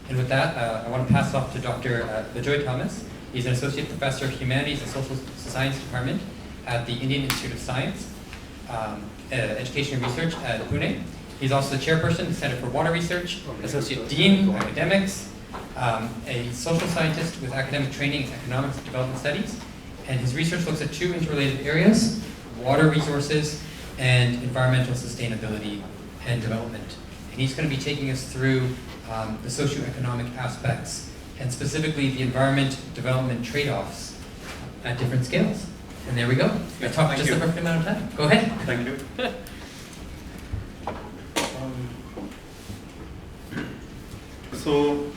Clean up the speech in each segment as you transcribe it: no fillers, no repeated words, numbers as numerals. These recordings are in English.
And with that, I want to pass off to Dr. Bejoy Thomas. He's an Associate Professor of Humanities and Social Science Department at the Indian Institute of Science, Education and Research at Pune. He's also the Chairperson of the Center for Water Research, Associate Dean of Academics, a social scientist with academic training in economics and development studies. And his research looks at two interrelated areas: water resources and environmental sustainability and development. And he's going to be taking us through the socioeconomic aspects and specifically the environment development trade-offs at different scales. And there we go. I talked just the perfect amount of time. Go ahead. Thank you. So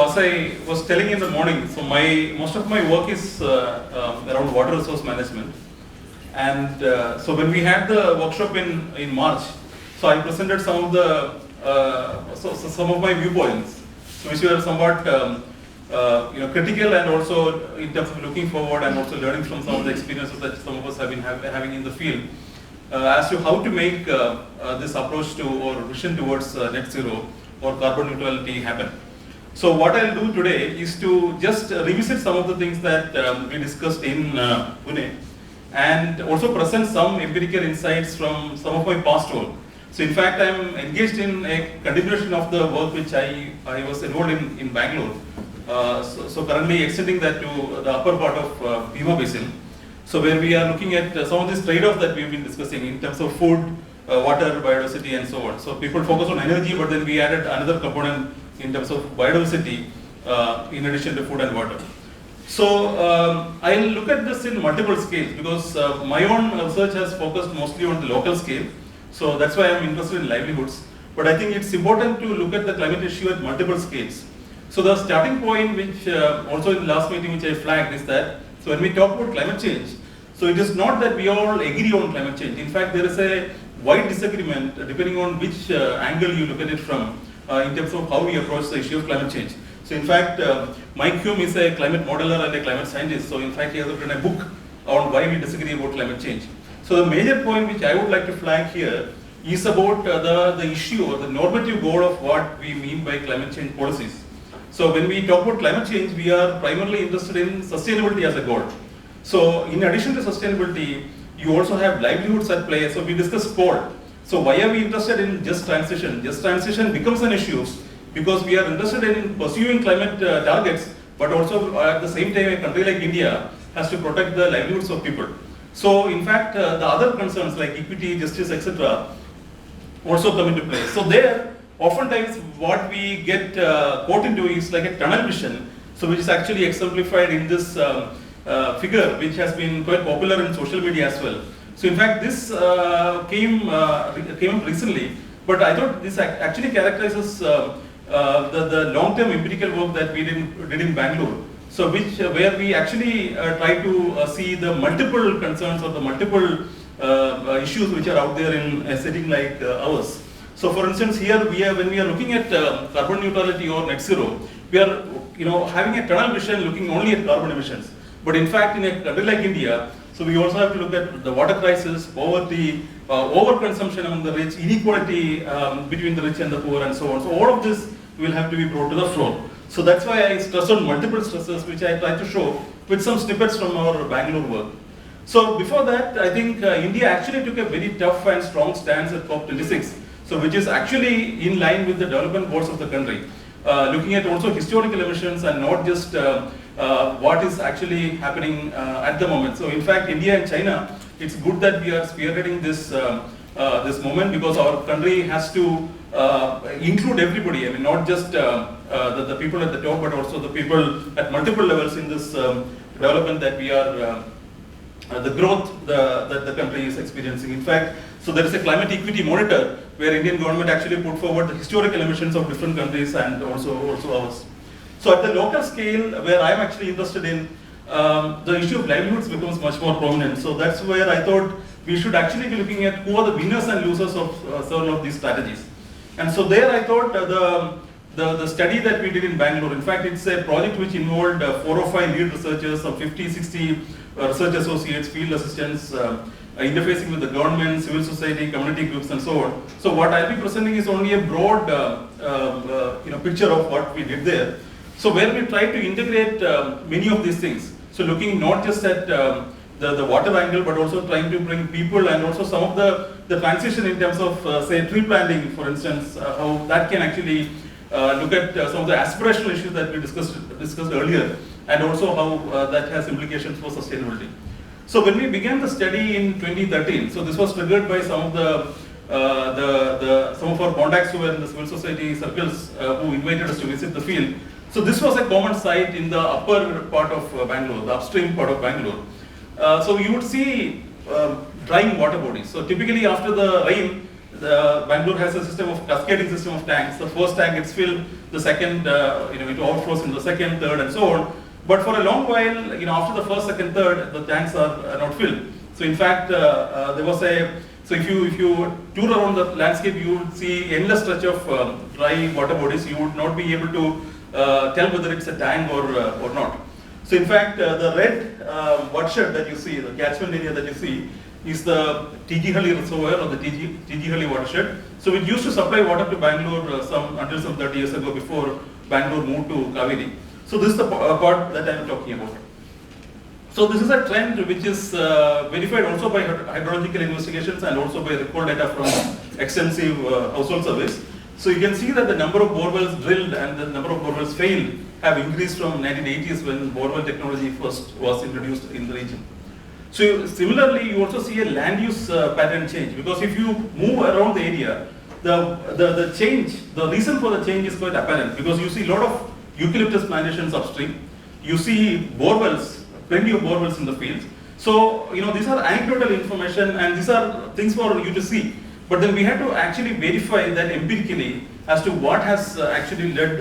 as I was telling in the morning, so most of my work is around water resource management. And so when we had the workshop in March, so I presented some of the some of my viewpoints, so which were somewhat critical and also in terms of looking forward and also learning from some of the experiences that some of us have been having in the field as to how to make this approach to or vision towards net zero or carbon neutrality happen. So what I'll do today is to just revisit some of the things that we discussed in Pune and also present some empirical insights from some of my past work. So in fact, I'm engaged in a continuation of the work which I was involved in Bangalore. So currently extending that to the upper part of Bhima Basin. So where we are looking at some of these trade-offs that we've been discussing in terms of food, water, biodiversity and so on. So people focus on energy, but then we added another component in terms of biodiversity in addition to food and water. So I'll look at this in multiple scales because my own research has focused mostly on the local scale. So that's why I'm interested in livelihoods. But I think it's important to look at the climate issue at multiple scales. So the starting point, which also in the last meeting which I flagged, is that so when we talk about climate change, so it is not that we all agree on climate change. In fact, there is a wide disagreement depending on which angle you look at it from in terms of how we approach the issue of climate change. So in fact, Mike Hume is a climate modeler and a climate scientist. So in fact, he has written a book on why we disagree about climate change. So the major point which I would like to flag here is about the issue or the normative goal of what we mean by climate change policies. So when we talk about climate change, we are primarily interested in sustainability as a goal. So in addition to sustainability, you also have livelihoods at play. So we discussed coal. So why are we interested in just transition? Just transition becomes an issue because we are interested in pursuing climate targets, but also at the same time a country like India has to protect the livelihoods of people. So in fact, the other concerns like equity, justice, etc. also come into play. So there, oftentimes what we get caught into is like a tunnel vision, so which is actually exemplified in this figure, which has been quite popular in social media as well. So in fact, this came up recently, but I thought this actually characterizes the long-term empirical work that we did in Bangalore. So where we actually try to see the multiple concerns or the multiple issues which are out there in a setting like ours. So for instance, here when we are looking at carbon neutrality or net zero, we are having a tunnel vision looking only at carbon emissions. But in fact, in a country like India, so we also have to look at the water crisis, poverty, overconsumption among the rich, inequality between the rich and the poor and so on. So all of this will have to be brought to the floor. So that's why I stress on multiple stresses which I try to show with some snippets from our Bangalore work. So before that, I think India actually took a very tough and strong stance at COP26, so which is actually in line with the development goals of the country. Looking at also historical emissions and not just what is actually happening at the moment. So in fact, India and China, it's good that we are spearheading this this moment because our country has to include everybody. I mean, not just the people at the top, but also the people at multiple levels in this development that we are, the growth that the country is experiencing. In fact, so there is a climate equity monitor where Indian government actually put forward the historical emissions of different countries and also ours. So at the local scale, where I am actually interested in, the issue of livelihoods becomes much more prominent. So that's where I thought we should actually be looking at who are the winners and losers of several of these strategies. And so there I thought the study that we did in Bangalore, in fact it's a project which involved 4 or 5 lead researchers, some 50, 60 research associates, field assistants, interfacing with the government, civil society, community groups, and so on. So what I'll be presenting is only a broad picture of what we did there. So where we try to integrate many of these things. So looking not just at the water angle, but also trying to bring people and also some of the transition in terms of say tree planting, for instance, how that can actually look at some of the aspirational issues that we discussed earlier, and also how that has implications for sustainability. So when we began the study in 2013, so this was triggered by some of some of our contacts who were in the civil society circles who invited us to visit the field. So this was a common site in the upper part of Bangalore, the upstream part of Bangalore. So you would see drying water bodies. So typically after the rain, Bangalore has a cascading system of tanks. The first tank gets filled, the second, it overflows in the second, third, and so on. But for a long while, after the first, second, third, the tanks are not filled. So in fact, there was so if you tour around the landscape, you would see endless stretch of dry water bodies. You would not be able to tell whether it's a tank or not. So in fact, the red watershed that you see, the catchment area that you see, is the Tijihali reservoir or the Tijihali watershed. So it used to supply water to Bangalore until some 30 years ago, before Bangalore moved to Kaveri. So this is the part that I am talking about. So this is a trend which is verified also by hydrological investigations and also by record data from extensive household surveys. So you can see that the number of borewells drilled and the number of borewells failed have increased from 1980s when borewell technology first was introduced in the region. So similarly, you also see a land use pattern change, because if you move around the area, the change, the reason for the change is quite apparent, because you see a lot of eucalyptus plantations upstream. You see borewells, plenty of borewells in the fields. So these are anecdotal information and these are things for you to see. But then we had to actually verify that empirically as to what has actually led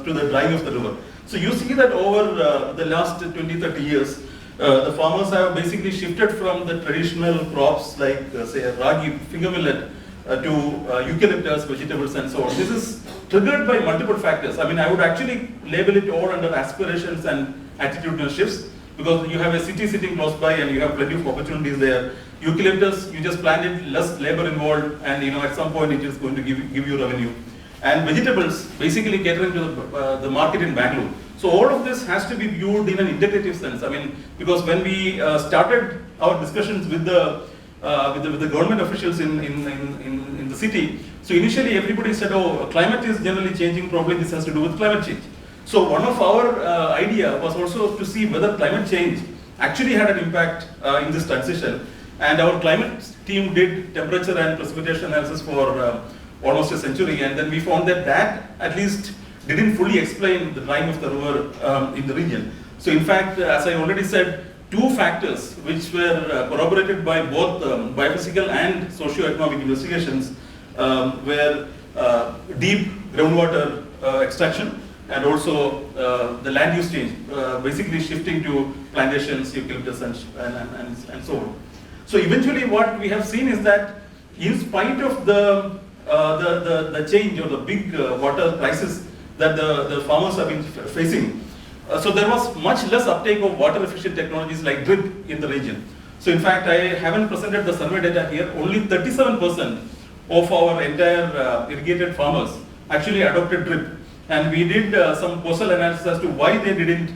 to the drying of the river. So you see that over the last 20-30 years, the farmers have basically shifted from the traditional crops like say ragi, finger millet, to eucalyptus, vegetables, and so on. This is triggered by multiple factors. I mean, I would actually label it all under aspirations and attitudinal shifts, because you have a city sitting close by and you have plenty of opportunities there. Eucalyptus, you just plant it, less labor involved, and at some point it is going to give you revenue. And vegetables, basically catering to the market in Bangalore. So all of this has to be viewed in an integrative sense. I mean, because when we started our discussions with the government officials in the city, so initially everybody said, oh, climate is generally changing, probably this has to do with climate change. So one of our idea was also to see whether climate change actually had an impact in this transition. And our climate team did temperature and precipitation analysis for almost a century, and then we found that at least didn't fully explain the drying of the river in the region. So in fact, as I already said, two factors which were corroborated by both biophysical and socio-economic investigations were deep groundwater extraction and also the land use change, basically shifting to plantations, eucalyptus, and so on. So eventually what we have seen is that in spite of the change or the big water crisis that the farmers have been facing, so there was much less uptake of water efficient technologies like drip in the region. So in fact, I haven't presented the survey data here. Only 37% of our entire irrigated farmers actually adopted drip. And we did some postal analysis as to why they didn't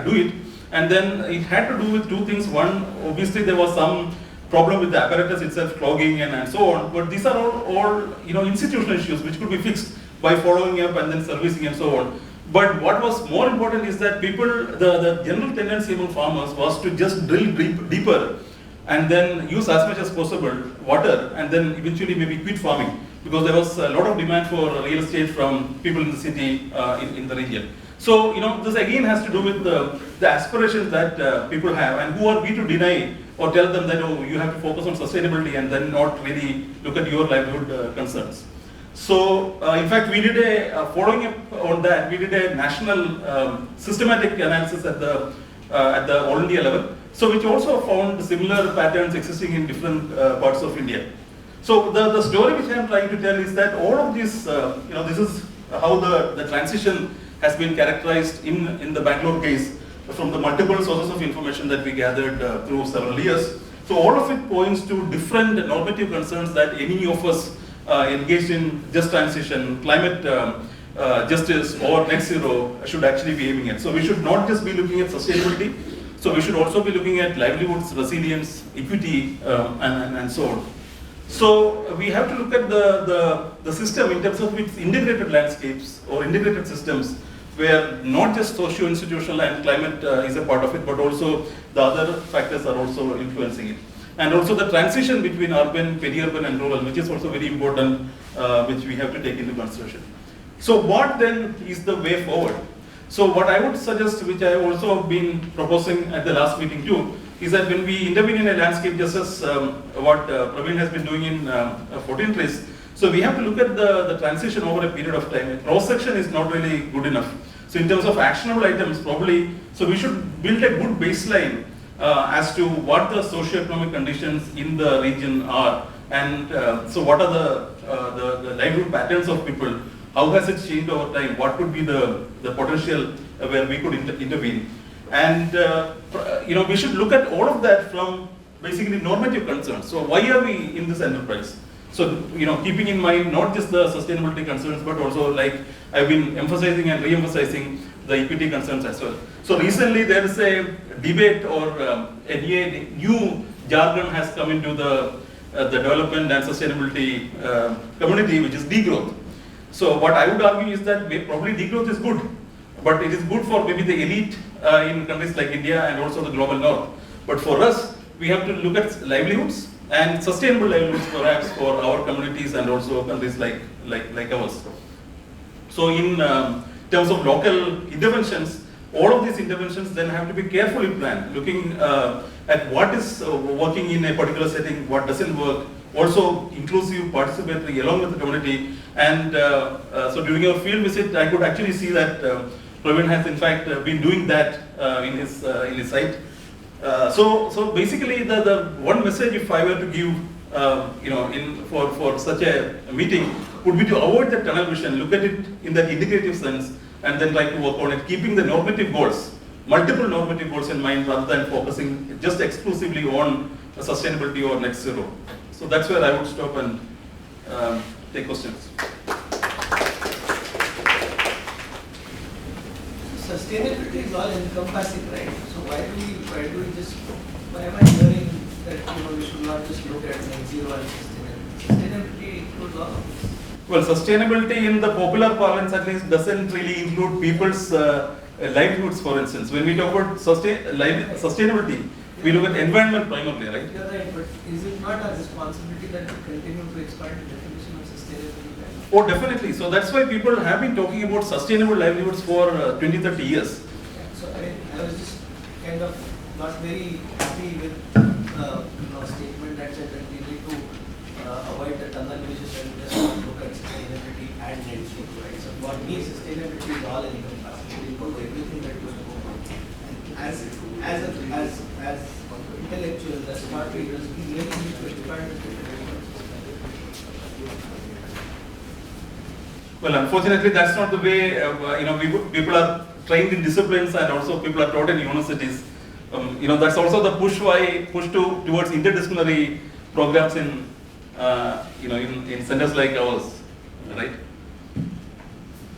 do it. And then it had to do with two things. One, obviously there was some problem with the apparatus itself clogging and so on. But these are all institutional issues which could be fixed by following up and then servicing and so on. But what was more important is that the general tendency among farmers was to just drill deeper and then use as much as possible water and then eventually maybe quit farming, because there was a lot of demand for real estate from people in the city in the region. So this again has to do with the aspirations that people have, and who are we to deny or tell them that, oh, you have to focus on sustainability and then not really look at your livelihood concerns. So in fact, we did following up on that, we did a national systematic analysis at the all India level, so which also found similar patterns existing in different parts of India. So the story which I am trying to tell is that all of this, this is how the transition has been characterized in the Bangalore case from the multiple sources of information that we gathered through several years. So all of it points to different normative concerns that any of us engaged in just transition, climate justice or net zero should actually be aiming at. So we should not just be looking at sustainability, so we should also be looking at livelihoods, resilience, equity, and so on. So we have to look at the system in terms of its integrated landscapes or integrated systems, where not just socio-institutional and climate is a part of it, but also the other factors are also influencing it. And also the transition between urban, peri-urban and rural, which is also very important, which we have to take into consideration. So what then is the way forward? So what I would suggest, which I have also been proposing at the last meeting too, is that when we intervene in a landscape, just as what Praveen has been doing in 14 trees, so we have to look at the transition over a period of time. A cross-section is not really good enough. So in terms of actionable items, probably, so we should build a good baseline as to what the socio-economic conditions in the region are, and so what are the livelihood patterns of people, how has it changed over time, what could be the potential where we could intervene. And we should look at all of that from basically normative concerns. So why are we in this enterprise? So keeping in mind not just the sustainability concerns, but also, like I've been emphasizing and re-emphasizing, the equity concerns as well. So recently there is a debate or a new jargon has come into the development and sustainability community, which is degrowth. So what I would argue is that probably degrowth is good, but it is good for maybe the elite in countries like India and also the global north. But for us, we have to look at livelihoods and sustainable livelihoods perhaps for our communities and also countries like ours. So in terms of local interventions, all of these interventions then have to be carefully planned, looking at what is working in a particular setting, what doesn't work, also inclusive, participatory along with the community. And so during our field visit, I could actually see that Praveen has in fact been doing that in his site. So basically the one message, if I were to give for such a meeting, would be to avoid the tunnel vision, look at it in that integrative sense, and then try to work on it, keeping the normative goals, multiple normative goals in mind, rather than focusing just exclusively on sustainability or net zero. So that's where I would stop and take questions. Sustainability is all encompassing, right? So why am I hearing that we should not just look at net zero and sustainability? Sustainability includes all of this. Well, sustainability in the popular parlance at least doesn't really include people's livelihoods, for instance. When we talk about sustainability, we look at environment primarily, right? You're right, but is it not our responsibility that we continue to expand the definition of sustainability? Oh, definitely. So that's why people have been talking about sustainable livelihoods for 20, 30 years. Yeah, so I was just kind of not very happy with statement that said that we need to avoid the tunnel vision and just look at sustainability and net zero, right? So for me, sustainability is all encompassing. It includes everything that you spoke about. And as intellectuals, as smart readers, we really need to expand the definition. Well, unfortunately, that's not the way. People are trained in disciplines, and also people are taught in universities. That's also the push towards interdisciplinary programs in centers like ours, right?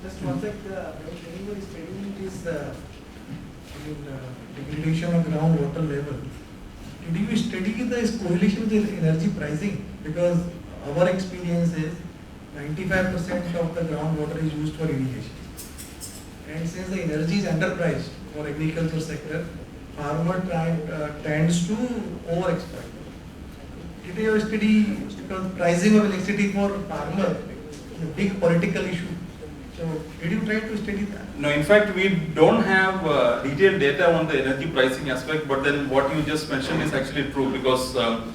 Just one sec, when anyone is studying this degradation of groundwater level, did you study the correlation with energy pricing? Because our experience is 95% of the groundwater is used for irrigation. And since the energy is underpriced for agriculture sector, farmer tends to overexploit. Did you study, because pricing of electricity for farmer is a big political issue. So did you try to study that? No, in fact, we don't have detailed data on the energy pricing aspect, but then what you just mentioned is actually true, because so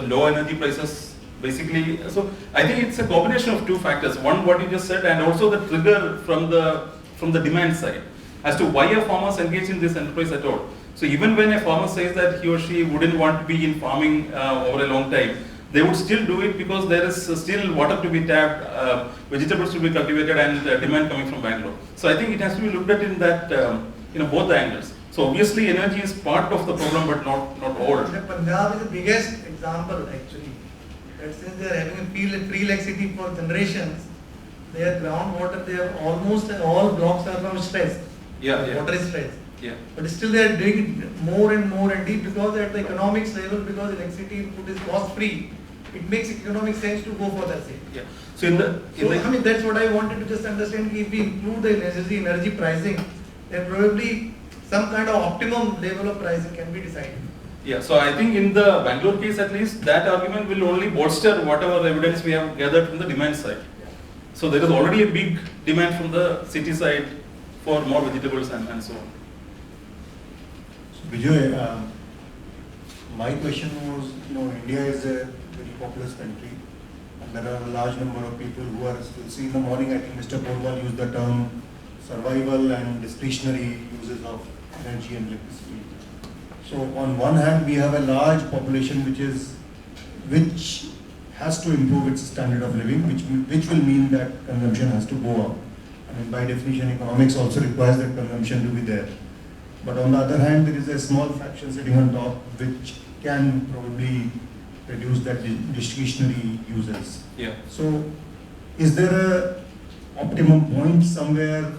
low energy prices basically, so I think it's a combination of two factors. One, what you just said, and also the trigger from the demand side as to why are farmers engaged in this enterprise at all. So even when a farmer says that he or she wouldn't want to be in farming over a long time, they would still do it because there is still water to be tapped, vegetables to be cultivated, and demand coming from Bangalore. So I think it has to be looked at in that, both the angles. So obviously energy is part of the problem, but not all. Punjab is the biggest example actually. That since they are having a free electricity for generations, their groundwater, they have almost all blocks are now stressed. Yeah. Water is stressed. Yeah. But still they are doing it more and more and deep because at the economics level, because electricity input is cost free, it makes economic sense to go for that thing. Yeah. So I mean that's what I wanted to just understand. If we include the energy pricing, then probably some kind of optimum level of pricing can be decided. Yeah, so I think in the Bangalore case at least, that argument will only bolster whatever evidence we have gathered from the demand side. So there is already a big demand from the city side for more vegetables and so on. So Bejoy, my question was, India is a very populous country and there are a large number of people who are still, see in the morning I think Mr. Porwal used the term survival and discretionary uses of energy and electricity. So on one hand, we have a large population which has to improve its standard of living, which will mean that consumption has to go up. I mean, by definition, economics also requires that consumption to be there. But on the other hand, there is a small fraction sitting on top which can probably reduce that discretionary uses. Yeah. So, is there a optimum point somewhere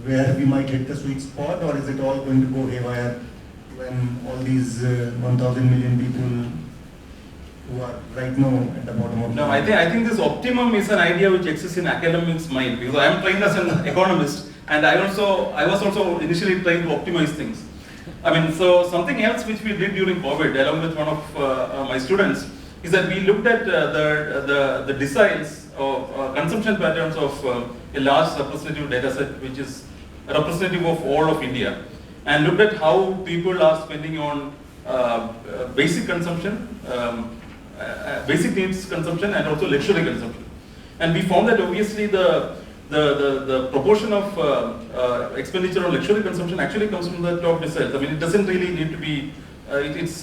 where we might hit the sweet spot, or is it all going to go haywire when all these 1,000 million people who are right now at the bottom of No, I think this optimum is an idea which exists in academics' mind, because I am trained as an economist and I was also initially trying to optimize things. I mean, so something else which we did during COVID along with one of my students is that we looked at the deciles of consumption patterns of a large representative data set which is representative of all of India, and looked at how people are spending on basic consumption, basic needs consumption and also luxury consumption. And we found that obviously the proportion of expenditure on luxury consumption actually comes from the top deciles. I mean, it doesn't really need to be, it's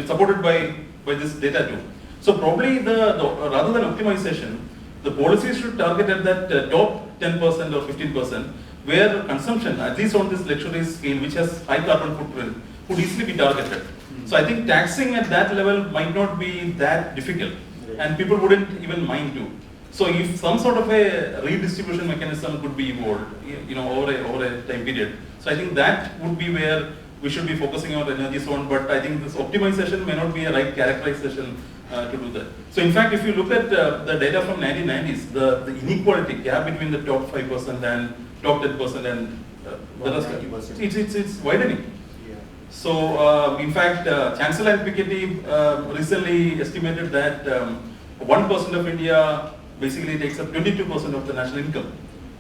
supported by this data too. So probably rather than optimization, the policies should target at that top 10% or 15%, where consumption, at least on this luxury scale, which has high carbon footprint, could easily be targeted. So I think taxing at that level might not be that difficult, and people wouldn't even mind to. So if some sort of a redistribution mechanism could be evolved, over a time period. So I think that would be where we should be focusing our energies on. But I think this optimization may not be a right characterization to do that. So in fact, if you look at the data from 1990s, the inequality gap between the top 5% and top 10% and the rest, it's widening. Yeah. So in fact, Chancellor and Piketty recently estimated that 1% of India basically takes up 22% of the national income.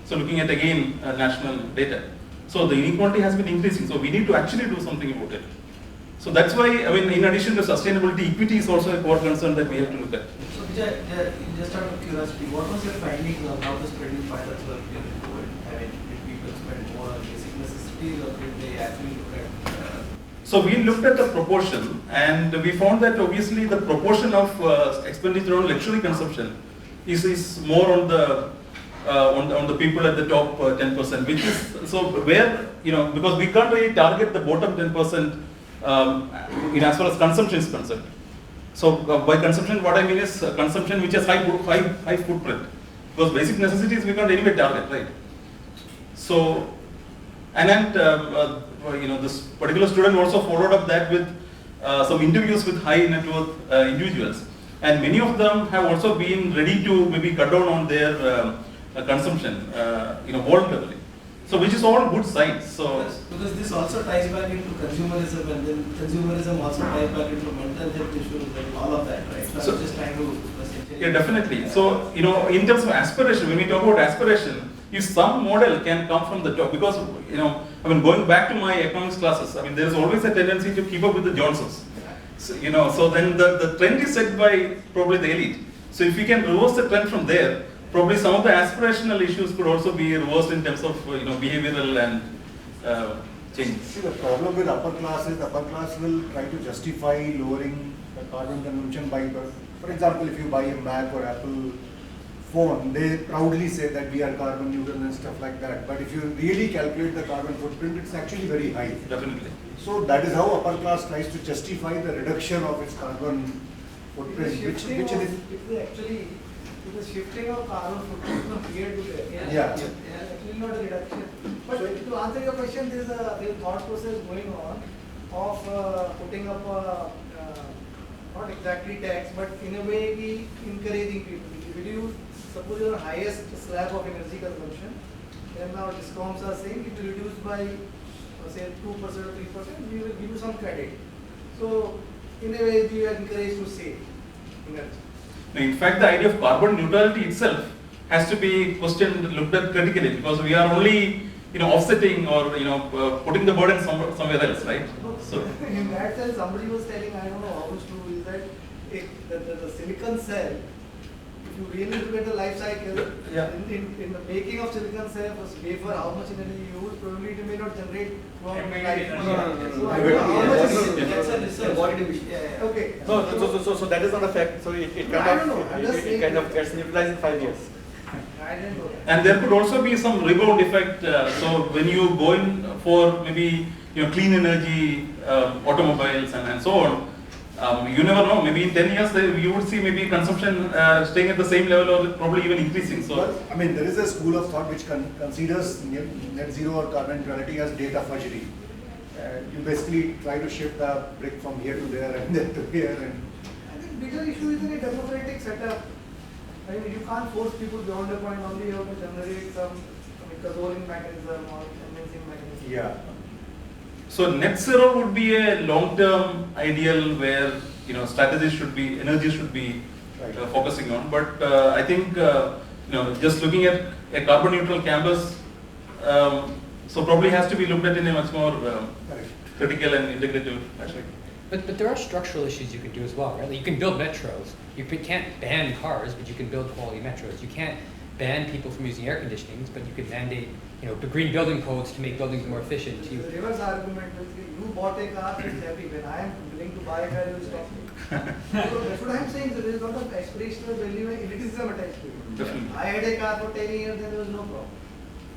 So looking at again national data. So the inequality has been increasing. So we need to actually do something about it. So that's why, I mean, in addition to sustainability, equity is also a core concern that we have to look at. So Vijay, just out of curiosity, what was your finding on how the spending patterns were during COVID? I mean, did people spend more on basic necessities or did they actually look at? So we looked at the proportion and we found that obviously the proportion of expenditure on luxury consumption is more on the people at the top 10%, which is so where because we can't really target the bottom 10% as far as consumption is concerned. So by consumption, what I mean is consumption which has high footprint, because basic necessities we can't anyway target, right? So and then this particular student also followed up that with some interviews with high net worth individuals. And many of them have also been ready to maybe cut down on their consumption, voluntarily. So which is all good signs. So because this also ties back into consumerism, and then consumerism also ties back into mental health issues and all of that, right? So I'm just trying to. Yeah, definitely. So in terms of aspiration, when we talk about aspiration, if some model can come from the top, because I mean, going back to my economics classes, I mean, there is always a tendency to keep up with the Johnsons. So, so then the trend is set by probably the elite. So if we can reverse the trend from there, probably some of the aspirational issues could also be reversed in terms of behavioral and change. See, the problem with upper class is the upper class will try to justify lowering the carbon consumption by, for example, if you buy a Mac or Apple phone, they proudly say that we are carbon neutral and stuff like that. But if you really calculate the carbon footprint, it's actually very high. Definitely. So that is how upper class tries to justify the reduction of its carbon footprint, which it is. Actually, it is shifting of carbon footprint from here to there. Yeah. Actually not a reduction. But to answer your question, there is a thought process going on of putting up a, not exactly tax, but in a way we encouraging people. If you suppose your highest slab of energy consumption, then now discounts are saying it will reduce by say 2% or 3%, we will give you some credit. So in a way we are encouraged to save energy. In fact, the idea of carbon neutrality itself has to be questioned, looked at critically, because we are only offsetting or putting the burden somewhere else, right? So in that sense, somebody was telling, I don't know how it's true, is that the silicon cell, if you really look at the life cycle, Yeah. in the making of silicon cell was wafer, how much energy you use, probably it may not generate throughout the life. So I don't know how much That's a research. Body division. Okay. So that is not a fact. So it No, I don't know. I'm just it saying kind of that. gets neutralized in 5 years. I didn't know that. and there could also be some rebound effect. So when you go in for maybe clean energy automobiles and so on, you never know. Maybe in 10 years you would see maybe consumption staying at the same level or probably even increasing. So Well, I mean, there is a school of thought which considers net zero or carbon neutrality as data fudgery. You basically try to shift the brick from here to there and there to here. And I think bigger issue is in a democratic setup. I mean, you can't force people beyond a point, only you have to generate some controlling mechanism or convincing mechanism. yeah, So net zero would be a long-term ideal where strategies should be, energy should be Right. focusing on. But I think just looking at a carbon neutral campus, so probably has to be looked at in a much more correct. critical and integrative fashion. But there are structural issues you can do as well, right? Like you can build metros. You can't ban cars, but you can build quality metros. You can't ban people from using air conditionings, but you can mandate, the green building codes to make buildings more efficient. The reverse argument is you bought a car, it's happy. When I am willing to buy a car, you will stop me. So that's what I am saying. So there is a lot of aspirational value and elitism attached to it. Definitely. I had a car for 10 years, then there was no problem.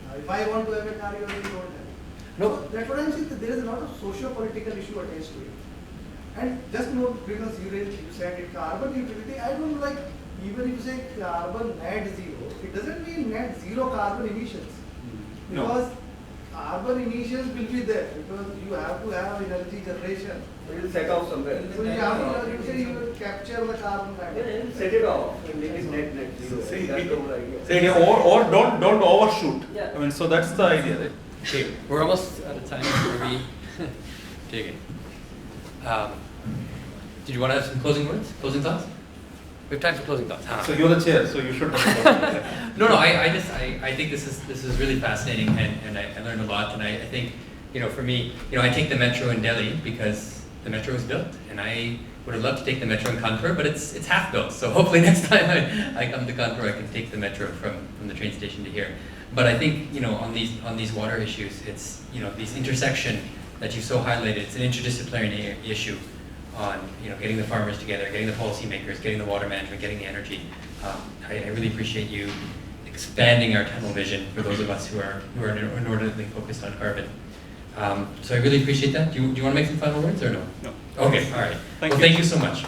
Now, if I want to have a car, you already don't have. No. So that's what I am saying. That there is a lot of socio-political issue attached to it. And just note, because you said it carbon neutrality, I don't like, even if you say carbon net zero, it doesn't mean net zero carbon emissions. No. Because carbon emissions will be there, because you have to have energy generation. It will set off somewhere. So you have to, you say you will capture the carbon credit. Set it off and make it net zero. See, That's the whole idea. Say, or don't overshoot. Yeah. I mean, so that's the idea, right? Okay, we're almost out of time. Are we digging? Did you want to have some closing words? Closing thoughts? We have time for closing thoughts. So you're the chair, so you should. No, I think this is really fascinating, and I learned a lot, and I think, for me, I take the metro in Delhi because the metro is built, and I would have loved to take the metro in Kanpur, but it's half built, so hopefully next time I come to Kanpur, I can take the metro from the train station to here. But I think, on these water issues, it's, this intersection that you so highlighted, it's an interdisciplinary issue on, getting the farmers together, getting the policymakers, getting the water management, getting the energy. I really appreciate you expanding our tunnel vision for those of us who are inordinately focused on carbon. So I really appreciate that. Do you want to make some final words or no? No. Okay, all right. Thank Well, you. thank you so much.